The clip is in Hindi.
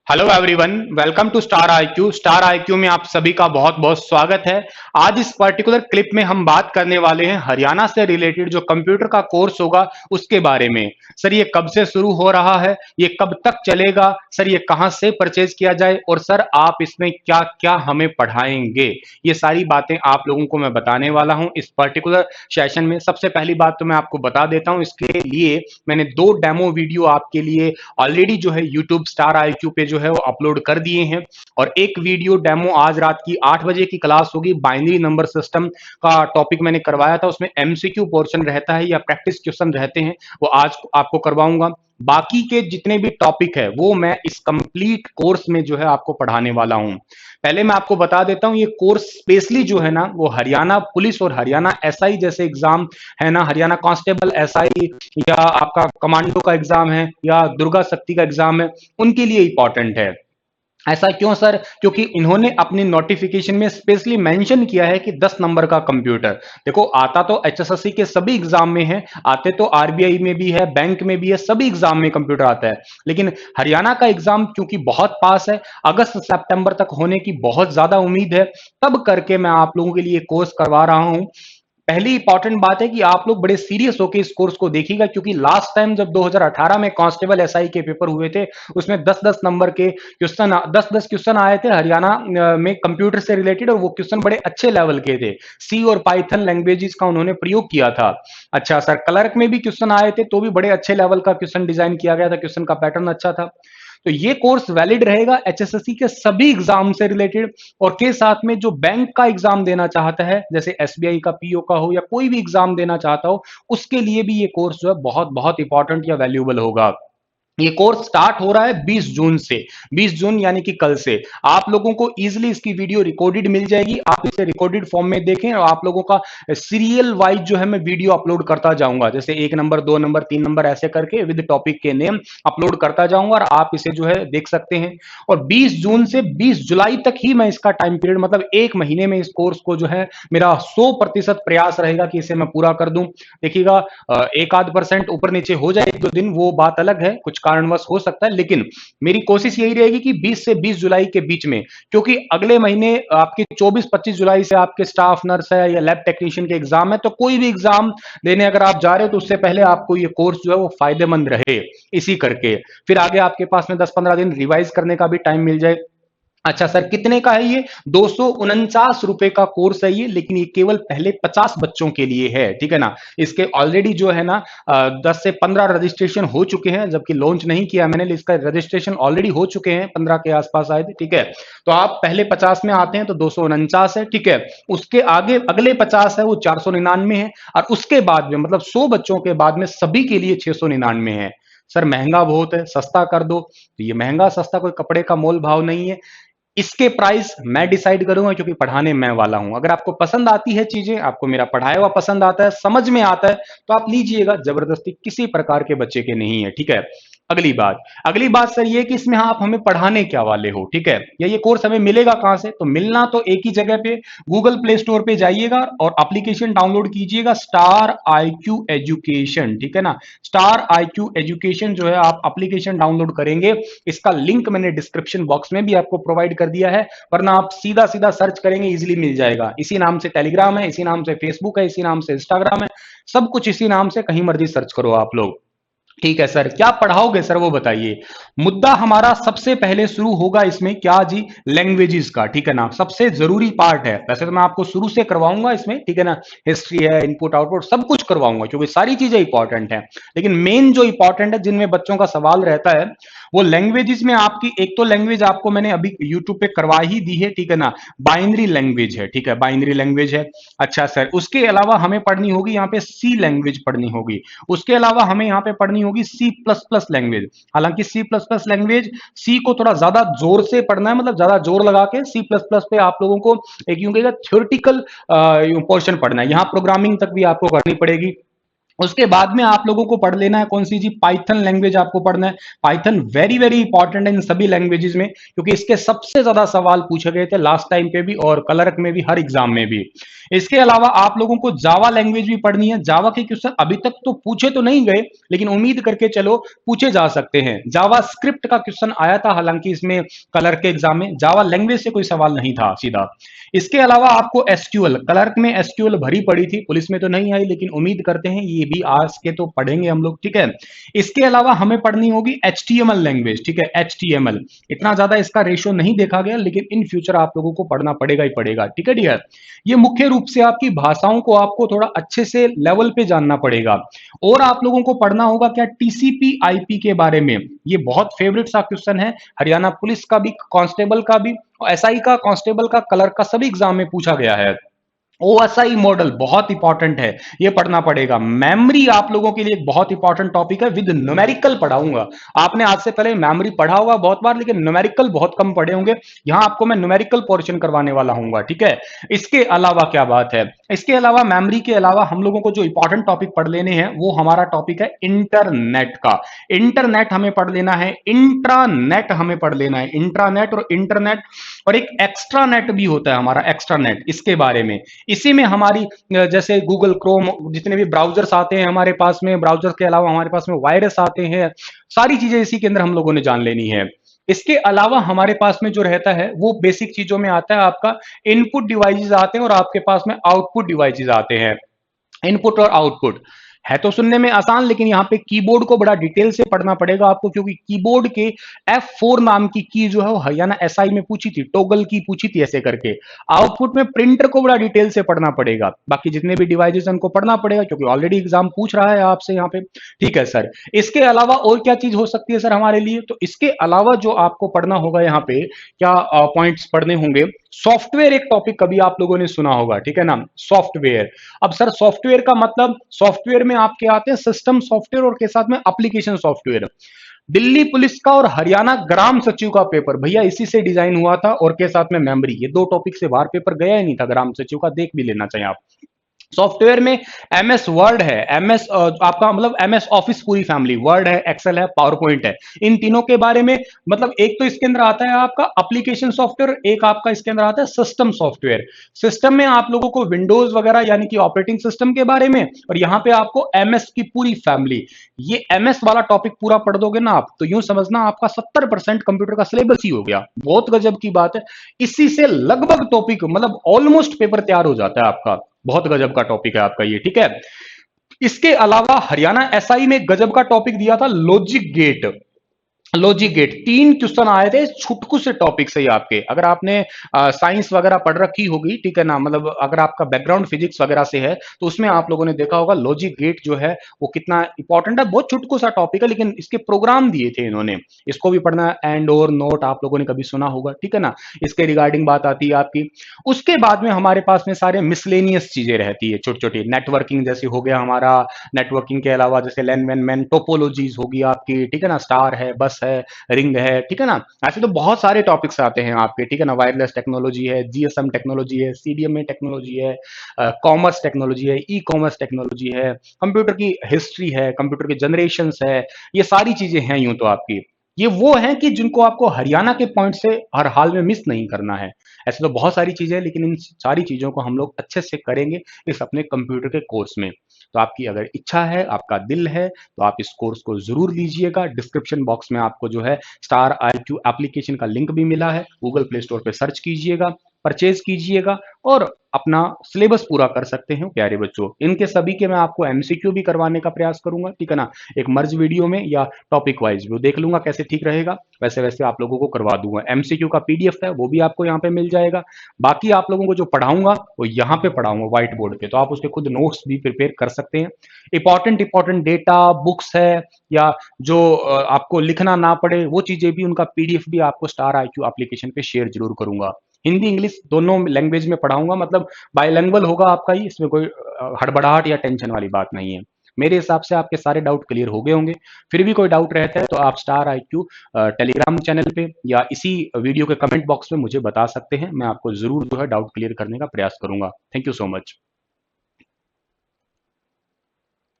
Hello everyone, welcome to Star IQ. Star IQ में आप सभी का बहुत बहुत स्वागत है। आज इस पर्टिकुलर क्लिप में हम बात करने वाले हैं हरियाणा से रिलेटेड जो कंप्यूटर का कोर्स होगा उसके बारे में। सर ये कब से शुरू हो रहा है, ये कब तक चलेगा, सर ये कहां से परचेज किया जाए और सर आप इसमें क्या क्या हमें पढ़ाएंगे, ये सारी बातें आप लोगों को मैं बताने वाला हूं इस पर्टिकुलर सेशन में। सबसे पहली बात तो मैं आपको बता देता हूं, इसके लिए मैंने 2 डेमो वीडियो आपके लिए ऑलरेडी जो है यूट्यूब स्टार आईक्यू पे जो है वो अपलोड कर दिए हैं। और एक वीडियो डेमो आज रात की 8 बजे की क्लास होगी, बाइनरी नंबर सिस्टम का टॉपिक मैंने करवाया था, उसमें एमसीक्यू पोर्शन रहता है या प्रैक्टिस क्वेश्चन रहते हैं, वो आज आपको करवाऊंगा। बाकी के जितने भी टॉपिक है वो मैं इस कंप्लीट कोर्स में जो है आपको पढ़ाने वाला हूं। पहले मैं आपको बता देता हूं, ये कोर्स स्पेशली जो है ना वो हरियाणा पुलिस और हरियाणा एसआई जैसे एग्जाम है ना, हरियाणा कांस्टेबल एसआई या आपका कमांडो का एग्जाम है या दुर्गा शक्ति का एग्जाम है, उनके लिए इंपॉर्टेंट है। ऐसा क्यों सर? क्योंकि इन्होंने अपनी नोटिफिकेशन में स्पेशली मेंशन किया है कि 10 नंबर का कंप्यूटर। देखो, आता तो एचएसएससी के सभी एग्जाम में है, आते तो आरबीआई में भी है, बैंक में भी है, सभी एग्जाम में कंप्यूटर आता है। लेकिन हरियाणा का एग्जाम क्योंकि बहुत पास है, अगस्त सितंबर तक होने की बहुत ज्यादा उम्मीद है, तब करके मैं आप लोगों के लिए कोर्स करवा रहा हूं। पहली इंपॉर्टेंट बात है कि आप लोग बड़े सीरियस होकर इस कोर्स को देखिएगा, क्योंकि लास्ट टाइम जब 2018 में कांस्टेबल एसआई के पेपर हुए थे, उसमें 10-10 नंबर के क्वेश्चन, 10-10 क्वेश्चन आए थे हरियाणा में कंप्यूटर से रिलेटेड, और वो क्वेश्चन बड़े अच्छे लेवल के थे। सी और पाइथन लैंग्वेजेस का उन्होंने प्रयोग किया था। अच्छा सर, क्लर्क में भी क्वेश्चन आए थे, तो भी बड़े अच्छे लेवल का क्वेश्चन डिजाइन किया गया था, क्वेश्चन का पैटर्न अच्छा था। तो ये कोर्स वैलिड रहेगा एचएसएससी के सभी एग्जाम से रिलेटेड, और के साथ में जो बैंक का एग्जाम देना चाहता है, जैसे एसबीआई का पीओ का हो या कोई भी एग्जाम देना चाहता हो, उसके लिए भी ये कोर्स जो है बहुत बहुत इंपॉर्टेंट या वैल्यूएबल होगा। ये कोर्स स्टार्ट हो रहा है 20 जून से। 20 जून यानी कि कल से आप लोगों को इजीली इसकी वीडियो रिकॉर्डेड मिल जाएगी, आप इसे रिकॉर्डेड फॉर्म में देखें, और आप लोगों का सीरियल वाइज जो है मैं वीडियो अपलोड करता जाऊंगा, जैसे 1 नंबर 2 नंबर 3 नंबर ऐसे करके विद टॉपिक के नेम अपलोड करता जाऊंगा, और आप इसे जो है देख सकते हैं। और 20 जून से 20 जुलाई तक ही मैं इसका टाइम पीरियड, मतलब 1 महीने में इस कोर्स को जो है मेरा 100% प्रयास रहेगा कि इसे मैं पूरा कर दूं। देखिएगा, एक आध परसेंट ऊपर नीचे हो जाए 1-2 दिन, वो बात अलग है, कुछ कारणवश हो सकता है, लेकिन मेरी कोशिश यही रहेगी कि 20 से 20 जुलाई के बीच में, क्योंकि अगले महीने आपके 24-25 जुलाई से आपके स्टाफ नर्स है या लैब टेक्नीशियन के एग्जाम है, तो कोई भी एग्जाम देने अगर आप जा रहे हो तो उससे पहले आपको ये कोर्स जो है वो फायदेमंद रहे, इसी करके फिर आगे आपके पास में 10-15 दिन रिवाइज करने का भी टाइम मिल जाए। अच्छा सर, कितने का है ये? 249 रुपए का कोर्स है ये, लेकिन ये केवल पहले 50 बच्चों के लिए है, ठीक है ना। इसके ऑलरेडी जो है ना 10 से 15 रजिस्ट्रेशन हो चुके हैं, जबकि लॉन्च नहीं किया मैंने, इसका रजिस्ट्रेशन ऑलरेडी हो चुके हैं, 15 के आसपास आए थे, ठीक है। तो आप पहले 50 में आते हैं तो 249 है, ठीक है। उसके आगे अगले 50 है वो 499 है, और उसके बाद में मतलब 100 बच्चों के बाद में सभी के लिए 699 है। सर महंगा बहुत है, सस्ता कर दो। तो ये महंगा सस्ता कोई कपड़े का मोल भाव नहीं है, इसके प्राइस मैं डिसाइड करूंगा, क्योंकि पढ़ाने मैं वाला हूं। अगर आपको पसंद आती है चीजें, आपको मेरा पढ़ाया हुआ पसंद आता है, समझ में आता है, तो आप लीजिएगा, जबरदस्ती किसी प्रकार के बच्चे के नहीं है, ठीक है। अगली बात सर ये कि इसमें आप हमें पढ़ाने क्या वाले हो, ठीक है, या ये कोर्स हमें मिलेगा कहां से? तो मिलना तो एक ही जगह पे, गूगल प्ले स्टोर पे जाइएगा और एप्लीकेशन डाउनलोड कीजिएगा, स्टार आईक्यू एजुकेशन, ठीक है ना। स्टार आईक्यू एजुकेशन जो है आप एप्लीकेशन डाउनलोड करेंगे, इसका लिंक मैंने डिस्क्रिप्शन बॉक्स में भी आपको प्रोवाइड कर दिया है, वरना आप सीधा सीधा सर्च करेंगे, इजीली मिल जाएगा। इसी नाम से टेलीग्राम है, इसी नाम से फेसबुक है, इसी नाम से इंस्टाग्राम है, सब कुछ इसी नाम से, कहीं मर्जी सर्च करो आप लोग। ठीक है सर, क्या पढ़ाओगे सर वो बताइए। मुद्दा हमारा सबसे पहले शुरू होगा इसमें क्या जी, लैंग्वेजेस का, ठीक है ना। सबसे जरूरी पार्ट है, वैसे तो मैं आपको शुरू से करवाऊंगा इसमें, ठीक है ना, हिस्ट्री है, इनपुट आउटपुट सब कुछ करवाऊंगा, क्योंकि सारी चीजें इंपॉर्टेंट है। लेकिन मेन जो इंपॉर्टेंट है, जिनमें बच्चों का सवाल रहता है, वो लैंग्वेजेस में आपकी एक तो लैंग्वेज आपको मैंने अभी यूट्यूब पे करवा ही दी है, ठीक है ना, बाइनरी लैंग्वेज है, ठीक है, बाइनरी लैंग्वेज है। अच्छा सर, उसके अलावा हमें पढ़नी होगी यहाँ पे सी लैंग्वेज पढ़नी होगी, उसके अलावा हमें यहाँ पे पढ़नी होगी सी प्लस प्लस लैंग्वेज। हालांकि सी प्लस प्लस लैंग्वेज, सी को थोड़ा ज्यादा जोर से पढ़ना है, मतलब ज्यादा जोर लगा के सी प्लस प्लस पे आप लोगों को एक यूं कहेगा थ्योरेटिकल पोर्शन पढ़ना है, यहाँ प्रोग्रामिंग तक भी आपको करनी पड़ेगी। उसके बाद में आप लोगों को पढ़ लेना है कौन सी जी, पाइथन लैंग्वेज आपको पढ़ना है। पाइथन वेरी वेरी इंपॉर्टेंट है इन सभी लैंग्वेजेस में, क्योंकि इसके सबसे ज्यादा सवाल पूछे गए थे लास्ट टाइम पे भी और क्लर्क में भी, हर एग्जाम में भी। इसके अलावा आप लोगों को जावा लैंग्वेज भी पढ़नी है। जावा के क्वेश्चन अभी तक तो पूछे तो नहीं गए, लेकिन उम्मीद करके चलो पूछे जा सकते हैं। जावा स्क्रिप्ट का क्वेश्चन आया था हालांकि इसमें क्लर्क के एग्जाम में, जावा लैंग्वेज से कोई सवाल नहीं था सीधा। इसके अलावा आपको एसक्यूएल, क्लर्क में एसक्यूएल भरी पड़ी थी, पुलिस में तो नहीं आई, लेकिन उम्मीद करते हैं ये भी आज के तो पढ़ेंगे हम लोग, ठीक है। इसके अलावा हमें पढ़नी होगी एचटीएमएल लैंग्वेज, ठीक है, एचटीएमएल। इतना ज्यादा इसका रेशियो नहीं देखा गया, लेकिन इन फ्यूचर आप लोगों को पढ़ना पड़ेगा ही पड़ेगा, ठीक है डियर। ये मुख्य रूप से आपकी भाषाओं को आपको थोड़ा अच्छे से लेवल पे जानना पड़ेगा। और आप लोगों को पढ़ना होगा क्या, टीसीपी आईपी के बारे में। ये बहुत फेवरेट सा क्वेश्चन है, हरियाणा पुलिस का भी, कांस्टेबल का भी, एसआई का, कांस्टेबल का, क्लर्क का, सभी एग्जाम में पूछा गया है। ओएसआई मॉडल बहुत इंपॉर्टेंट है, ये पढ़ना पड़ेगा। मेमोरी आप लोगों के लिए एक बहुत इंपॉर्टेंट टॉपिक है, विद न्यूमेरिकल पढ़ाऊंगा। आपने आज से पहले मेमोरी पढ़ा होगा बहुत बार, लेकिन न्यूमेरिकल बहुत कम पढ़े होंगे। यहां आपको मैं न्यूमेरिकल पोर्शन करवाने वाला हूँ, ठीक है। इसके अलावा क्या बात है, इसके अलावा मेमोरी के अलावा हम लोगों को जो इंपॉर्टेंट टॉपिक पढ़ लेने हैं वो हमारा टॉपिक है इंटरनेट का। इंटरनेट हमें पढ़ लेना है, इंट्रानेट हमें पढ़ लेना है, इंट्रानेट और इंटरनेट, और एक एक्स्ट्रा नेट भी होता है हमारा, एक्स्ट्रा नेट, इसके बारे में। इसी में हमारी जैसे गूगल क्रोम, जितने भी ब्राउजर्स आते हैं हमारे पास में, ब्राउजर के अलावा हमारे पास में वायरस आते हैं, सारी चीजें इसी के अंदर हम लोगों ने जान लेनी है। इसके अलावा हमारे पास में जो रहता है वो बेसिक चीजों में आता है आपका, इनपुट डिवाइसेस आते हैं और आपके पास में आउटपुट डिवाइसेस आते हैं। इनपुट और आउटपुट है तो सुनने में आसान, लेकिन यहां पे कीबोर्ड को बड़ा डिटेल से पढ़ना पड़ेगा आपको, क्योंकि कीबोर्ड के F4 नाम की की जो है वो हरियाणा एसआई में पूछी थी, टोगल की पूछी थी ऐसे करके। आउटपुट में प्रिंटर को बड़ा डिटेल से पढ़ना पड़ेगा। बाकी जितने भी डिवाइसेस उनको पढ़ना पड़ेगा, क्योंकि ऑलरेडी एग्जाम पूछ रहा है आपसे यहाँ पे, ठीक है सर। इसके अलावा और क्या चीज हो सकती है सर हमारे लिए, तो इसके अलावा जो आपको पढ़ना होगा यहाँ पे, क्या पॉइंट्स पढ़ने होंगे, सॉफ्टवेयर एक टॉपिक कभी आप लोगों ने सुना होगा, ठीक है ना, सॉफ्टवेयर। अब सर सॉफ्टवेयर का मतलब, सॉफ्टवेयर में आपके आते हैं सिस्टम सॉफ्टवेयर और के साथ में एप्लीकेशन सॉफ्टवेयर। दिल्ली पुलिस का और हरियाणा ग्राम सचिव का पेपर भैया इसी से डिजाइन हुआ था, और के साथ में मेमोरी, ये दो टॉपिक से बाहर पेपर गया ही नहीं था। ग्राम सचिव का देख भी लेना चाहिए आप। सॉफ्टवेयर में एमएस वर्ड है, एमएस आपका मतलब एमएस ऑफिस पूरी फैमिली, वर्ड है, एक्सेल है, पावर पॉइंट है, इन तीनों के बारे में। मतलब एक तो इसके अंदर आता है आपका एप्लीकेशन सॉफ्टवेयर, एक आपका इसके अंदर आता है सिस्टम सॉफ्टवेयर। सिस्टम में आप लोगों को विंडोज वगैरह यानी कि ऑपरेटिंग सिस्टम के बारे में, और यहां पे आपको एमएस की पूरी फैमिली। ये एमएस वाला टॉपिक पूरा पढ़ दोगे ना आप, तो यूं समझना आपका 70% कंप्यूटर का सिलेबस ही हो गया। बहुत गजब की बात है, इसी से लगभग टॉपिक मतलब ऑलमोस्ट पेपर तैयार हो जाता है आपका। बहुत गजब का टॉपिक है आपका ये, ठीक है। इसके अलावा हरियाणा एसआई में गजब का टॉपिक दिया था, logic gate. Logic gate 3 question आए थे छुटकू से टॉपिक से ही आपके। अगर आपने साइंस वगैरह पढ़ रखी होगी, ठीक है ना, मतलब अगर आपका बैकग्राउंड फिजिक्स वगैरह से है, तो उसमें आप लोगों ने देखा होगा लॉजिक गेट जो है वो कितना इंपॉर्टेंट है। बहुत छुटकू सा टॉपिक है, लेकिन इसके प्रोग्राम दिए थे इन्होंने, इसको भी पढ़ना है। एंड और नोट आप लोगों ने कभी सुना होगा, ठीक है ना, इसके रिगार्डिंग बात आती है आपकी। उसके बाद में हमारे पास में सारे मिसलेनियस चीजें रहती है, छोटी छोटी, नेटवर्किंग जैसे हो गया हमारा, नेटवर्किंग के अलावा जैसे लैन वैन मैन टोपोलॉजीज होगी आपकी, ठीक है ना, स्टार है, बस है, रिंग है, ठीक है ना। ऐसे तो बहुत सारे टॉपिक्स आते हैं आपके, ठीक है ना। वायरलेस टेक्नोलॉजी है, जीएसएम टेक्नोलॉजी है, सीडीएमए टेक्नोलॉजी है, कॉमर्स टेक्नोलॉजी है, ई कॉमर्स टेक्नोलॉजी है, कंप्यूटर की हिस्ट्री है, कंप्यूटर के जनरेशंस है, ये सारी चीजें हैं यूं तो आपकी। ये वो हैं कि जिनको आपको हरियाणा के पॉइंट से हर हाल में मिस नहीं करना है। ऐसे तो बहुत सारी चीजें हैं, लेकिन इन सारी चीजों को हम लोग अच्छे से करेंगे इस अपने कंप्यूटर के कोर्स में। तो आपकी अगर इच्छा है, आपका दिल है, तो आप इस कोर्स को जरूर लीजिएगा। डिस्क्रिप्शन बॉक्स में आपको जो है स्टार IQ एप्लीकेशन का लिंक भी मिला है, गूगल प्ले स्टोर पे सर्च कीजिएगा, परचेज कीजिएगा और अपना सिलेबस पूरा कर सकते हैं प्यारे बच्चों। इनके सभी के मैं आपको एमसीक्यू भी करवाने का प्रयास करूंगा, ठीक है ना, एक मर्ज वीडियो में या टॉपिक वाइज वो देख लूंगा कैसे ठीक रहेगा, वैसे वैसे आप लोगों को करवा दूंगा। एमसीक्यू का पीडीएफ है वो भी आपको यहाँ पे मिल जाएगा। बाकी आप लोगों को जो पढ़ाऊंगा वो यहाँ पे पढ़ाऊंगा व्हाइट बोर्ड पे, तो आप उसके खुद नोट्स भी प्रिपेयर कर सकते हैं। इंपॉर्टेंट डेटा बुक्स है, या जो आपको लिखना ना पड़े वो चीजें भी, उनका पीडीएफ भी आपको स्टार IQ एप्लीकेशन पे शेयर जरूर करूंगा। हिंदी इंग्लिश दोनों लैंग्वेज में पढ़ाऊंगा, मतलब बाइलैंग्वेज होगा आपका ही, इसमें कोई हड़बड़ाहट या टेंशन वाली बात नहीं है। मेरे हिसाब से आपके सारे डाउट क्लियर हो गए होंगे। फिर भी कोई डाउट रहता है तो आप स्टार IQ टेलीग्राम चैनल पे या इसी वीडियो के कमेंट बॉक्स में मुझे बता सकते हैं। मैं आपको जरूर जो है डाउट क्लियर करने का प्रयास करूंगा। Thank you so much.